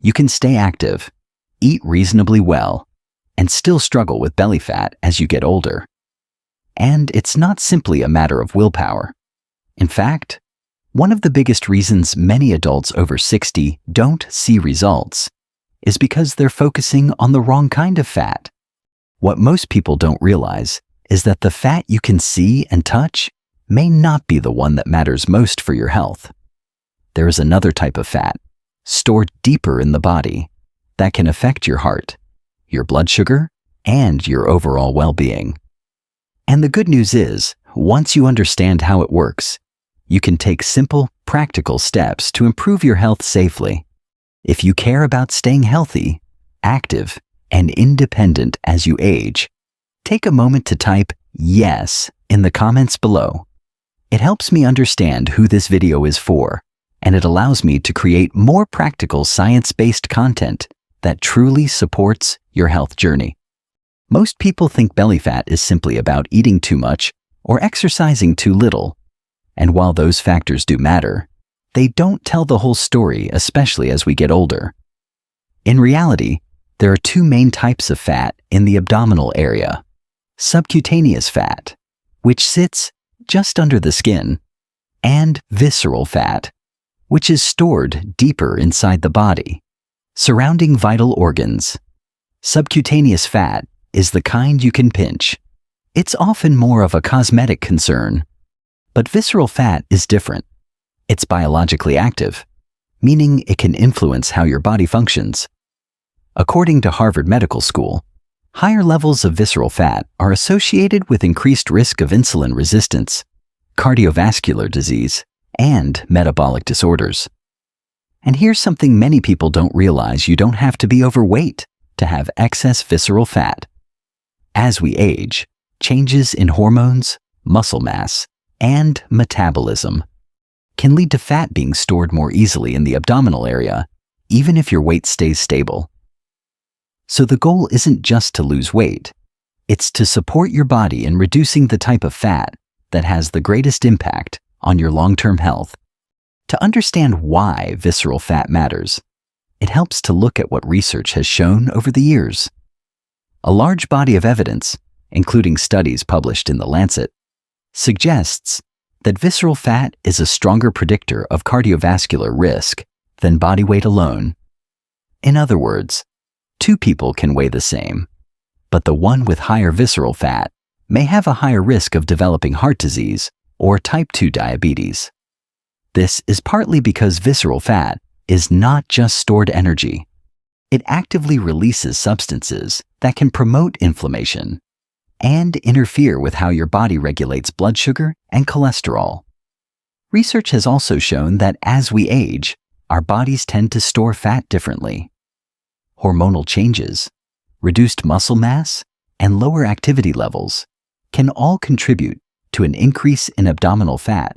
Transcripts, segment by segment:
you can stay active, eat reasonably well, and still struggle with belly fat as you get older. And it's not simply a matter of willpower. In fact, one of the biggest reasons many adults over 60 don't see results is because they're focusing on the wrong kind of fat. What most people don't realize is that the fat you can see and touch may not be the one that matters most for your health. There is another type of fat, stored deeper in the body, that can affect your heart, your blood sugar, and your overall well-being. And the good news is, once you understand how it works, you can take simple, practical steps to improve your health safely. If you care about staying healthy, active, and independent as you age, take a moment to type "yes" in the comments below. It helps me understand who this video is for, and it allows me to create more practical science-based content that truly supports your health journey. Most people think belly fat is simply about eating too much or exercising too little. And while those factors do matter, they don't tell the whole story, especially as we get older. In reality, there are two main types of fat in the abdominal area: subcutaneous fat, which sits just under the skin, and visceral fat, which is stored deeper inside the body, surrounding vital organs. Subcutaneous fat is the kind you can pinch. It's often more of a cosmetic concern. But visceral fat is different. It's biologically active, meaning it can influence how your body functions. According to Harvard Medical School, higher levels of visceral fat are associated with increased risk of insulin resistance, cardiovascular disease, and metabolic disorders. And here's something many people don't realize: you don't have to be overweight to have excess visceral fat. As we age, changes in hormones, muscle mass, and metabolism can lead to fat being stored more easily in the abdominal area, even if your weight stays stable. So the goal isn't just to lose weight, it's to support your body in reducing the type of fat that has the greatest impact on your long-term health. To understand why visceral fat matters, it helps to look at what research has shown over the years. A large body of evidence, including studies published in The Lancet, suggests that visceral fat is a stronger predictor of cardiovascular risk than body weight alone. In other words, two people can weigh the same, but the one with higher visceral fat may have a higher risk of developing heart disease or type 2 diabetes. This is partly because visceral fat is not just stored energy. It actively releases substances that can promote inflammation and interfere with how your body regulates blood sugar and cholesterol. Research has also shown that as we age, our bodies tend to store fat differently. Hormonal changes, reduced muscle mass, and lower activity levels can all contribute to an increase in abdominal fat,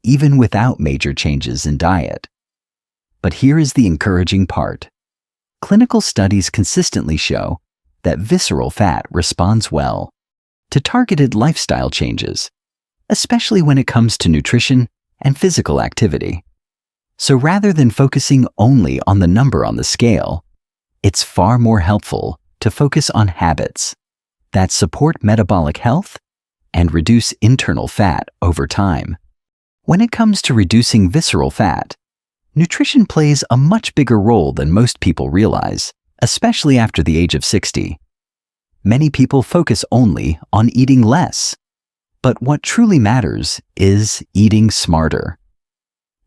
even without major changes in diet. But here is the encouraging part. Clinical studies consistently show that visceral fat responds well to targeted lifestyle changes, especially when it comes to nutrition and physical activity. So rather than focusing only on the number on the scale, it's far more helpful to focus on habits that support metabolic health and reduce internal fat over time. When it comes to reducing visceral fat, nutrition plays a much bigger role than most people realize, especially after the age of 60. Many people focus only on eating less, but what truly matters is eating smarter.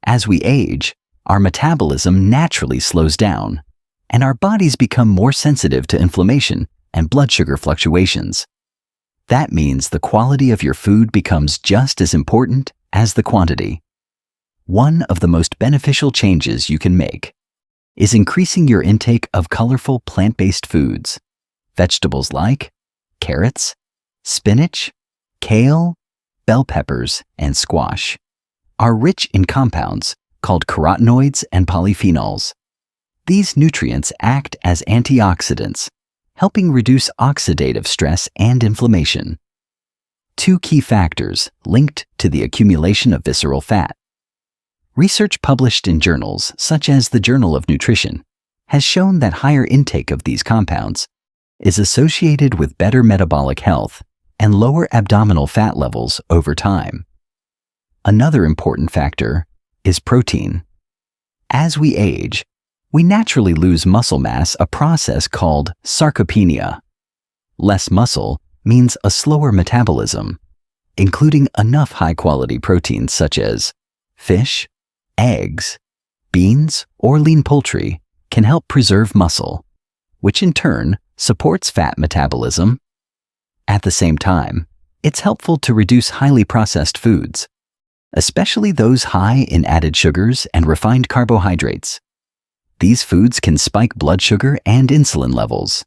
As we age, our metabolism naturally slows down, and our bodies become more sensitive to inflammation and blood sugar fluctuations. That means the quality of your food becomes just as important as the quantity. One of the most beneficial changes you can make is increasing your intake of colorful plant-based foods. Vegetables like carrots, spinach, kale, bell peppers, and squash are rich in compounds called carotenoids and polyphenols. These nutrients act as antioxidants, helping reduce oxidative stress and inflammation. Two key factors linked to the accumulation of visceral fat. Research published in journals such as the Journal of Nutrition has shown that higher intake of these compounds is associated with better metabolic health and lower abdominal fat levels over time. Another important factor is protein. As we age, we naturally lose muscle mass, a process called sarcopenia. Less muscle means a slower metabolism, including enough high-quality proteins such as fish, eggs, beans, or lean poultry can help preserve muscle, which in turn supports fat metabolism. At the same time, it's helpful to reduce highly processed foods, especially those high in added sugars and refined carbohydrates. These foods can spike blood sugar and insulin levels,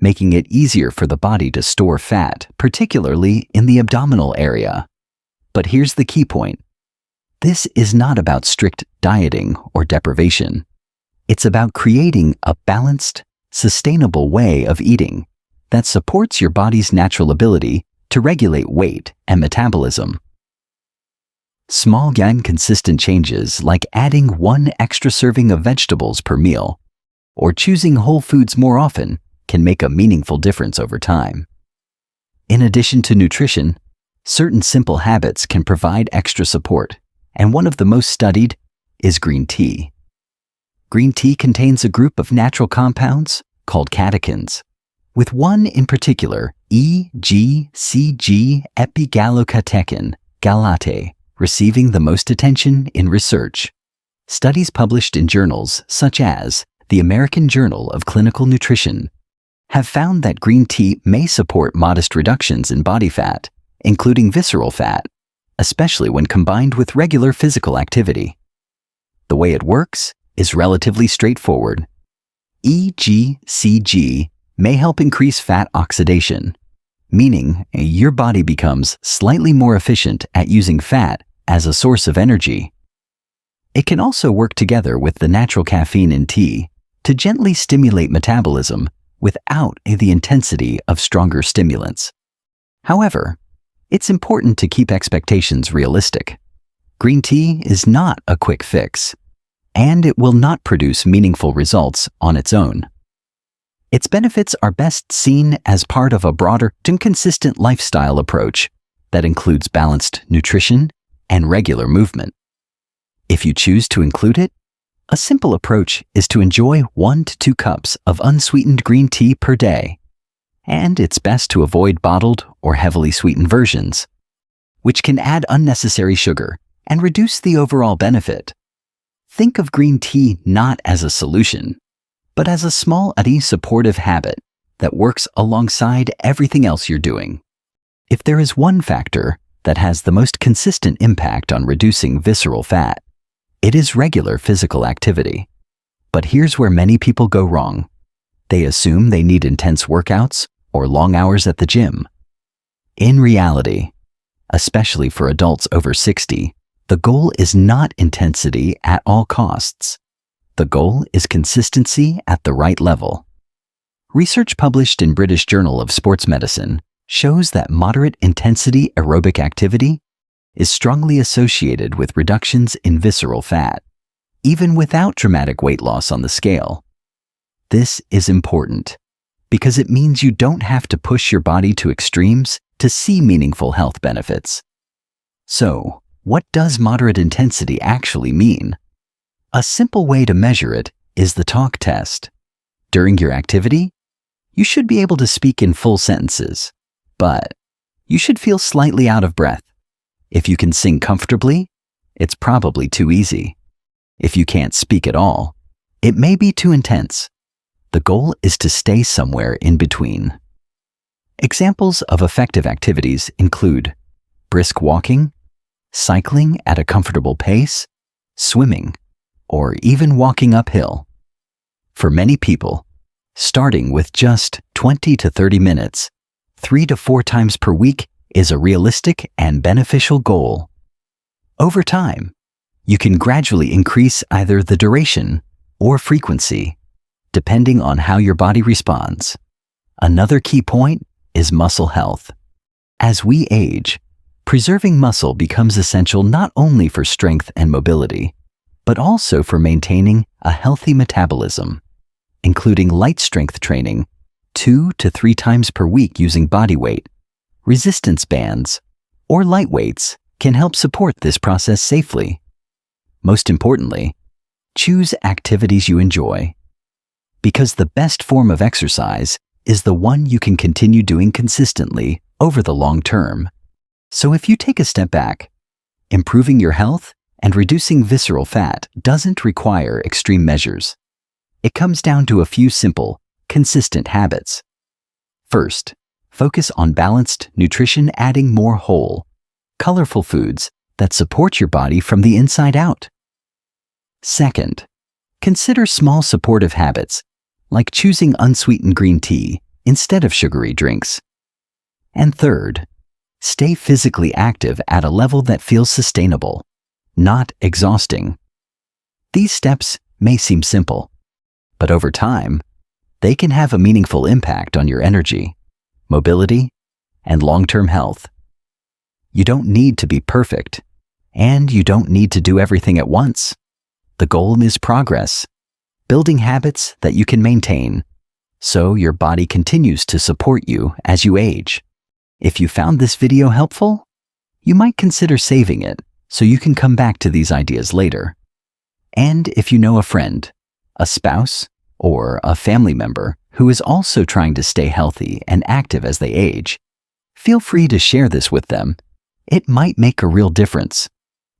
making it easier for the body to store fat, particularly in the abdominal area. But here's the key point. This is not about strict dieting or deprivation. It's about creating a balanced, sustainable way of eating that supports your body's natural ability to regulate weight and metabolism. Small and consistent changes like adding 1 extra serving of vegetables per meal or choosing whole foods more often can make a meaningful difference over time. In addition to nutrition, certain simple habits can provide extra support, and one of the most studied is green tea. Green tea contains a group of natural compounds called catechins, with one in particular, EGCG-epigallocatechin, galate, receiving the most attention in research. Studies published in journals such as the American Journal of Clinical Nutrition have found that green tea may support modest reductions in body fat, including visceral fat, especially when combined with regular physical activity. The way it works is relatively straightforward. EGCG may help increase fat oxidation, meaning your body becomes slightly more efficient at using fat as a source of energy. It can also work together with the natural caffeine in tea to gently stimulate metabolism without the intensity of stronger stimulants. However, it's important to keep expectations realistic. Green tea is not a quick fix, and it will not produce meaningful results on its own. Its benefits are best seen as part of a broader and consistent lifestyle approach that includes balanced nutrition and regular movement. If you choose to include it, a simple approach is to enjoy 1 to 2 cups of unsweetened green tea per day, and it's best to avoid bottled or heavily sweetened versions, which can add unnecessary sugar and reduce the overall benefit. Think of green tea not as a solution, but as a small, supportive habit that works alongside everything else you're doing. If there is one factor that has the most consistent impact on reducing visceral fat, it is regular physical activity. But here's where many people go wrong. They assume they need intense workouts or long hours at the gym. In reality, especially for adults over 60, the goal is not intensity at all costs. The goal is consistency at the right level. Research published in British Journal of Sports Medicine shows that moderate intensity aerobic activity is strongly associated with reductions in visceral fat, even without dramatic weight loss on the scale. This is important because it means you don't have to push your body to extremes to see meaningful health benefits. So, what does moderate intensity actually mean? A simple way to measure it is the talk test. During your activity, you should be able to speak in full sentences, but you should feel slightly out of breath. If you can sing comfortably, it's probably too easy. If you can't speak at all, it may be too intense. The goal is to stay somewhere in between. Examples of effective activities include brisk walking, cycling at a comfortable pace, swimming, or even walking uphill. For many people, starting with just 20 to 30 minutes, 3 to 4 times per week is a realistic and beneficial goal. Over time, you can gradually increase either the duration or frequency, depending on how your body responds. Another key point is muscle health. As we age, preserving muscle becomes essential not only for strength and mobility, but also for maintaining a healthy metabolism. including light strength training, 2 to 3 times per week using body weight, resistance bands, or light weights can help support this process safely. Most importantly, choose activities you enjoy, because the best form of exercise is the one you can continue doing consistently over the long term. So if you take a step back, improving your health and reducing visceral fat doesn't require extreme measures. It comes down to a few simple, consistent habits. First, focus on balanced nutrition, adding more whole, colorful foods that support your body from the inside out. Second, consider small supportive habits, like choosing unsweetened green tea instead of sugary drinks. And third, stay physically active at a level that feels sustainable, not exhausting. These steps may seem simple, but over time, they can have a meaningful impact on your energy, mobility, and long-term health. You don't need to be perfect, and you don't need to do everything at once. The goal is progress, building habits that you can maintain, so your body continues to support you as you age. If you found this video helpful, you might consider saving it so you can come back to these ideas later. And if you know a friend, a spouse, or a family member who is also trying to stay healthy and active as they age, feel free to share this with them. It might make a real difference.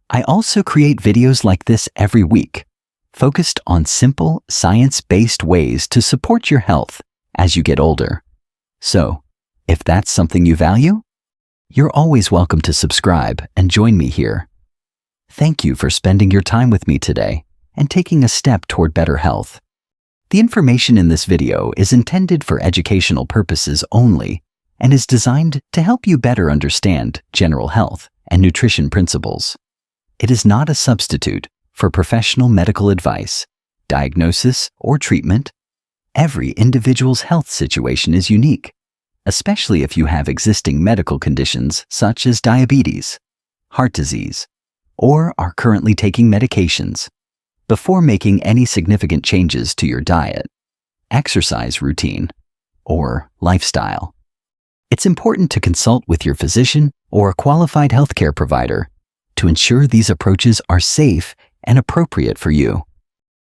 I also create videos like this every week, focused on simple, science-based ways to support your health as you get older. So, if that's something you value, you're always welcome to subscribe and join me here. Thank you for spending your time with me today and taking a step toward better health. The information in this video is intended for educational purposes only and is designed to help you better understand general health and nutrition principles. It is not a substitute for professional medical advice, diagnosis, or treatment. Every individual's health situation is unique, especially if you have existing medical conditions such as diabetes, heart disease, or are currently taking medications. Before making any significant changes to your diet, exercise routine, or lifestyle, it's important to consult with your physician or a qualified healthcare provider to ensure these approaches are safe and appropriate for you.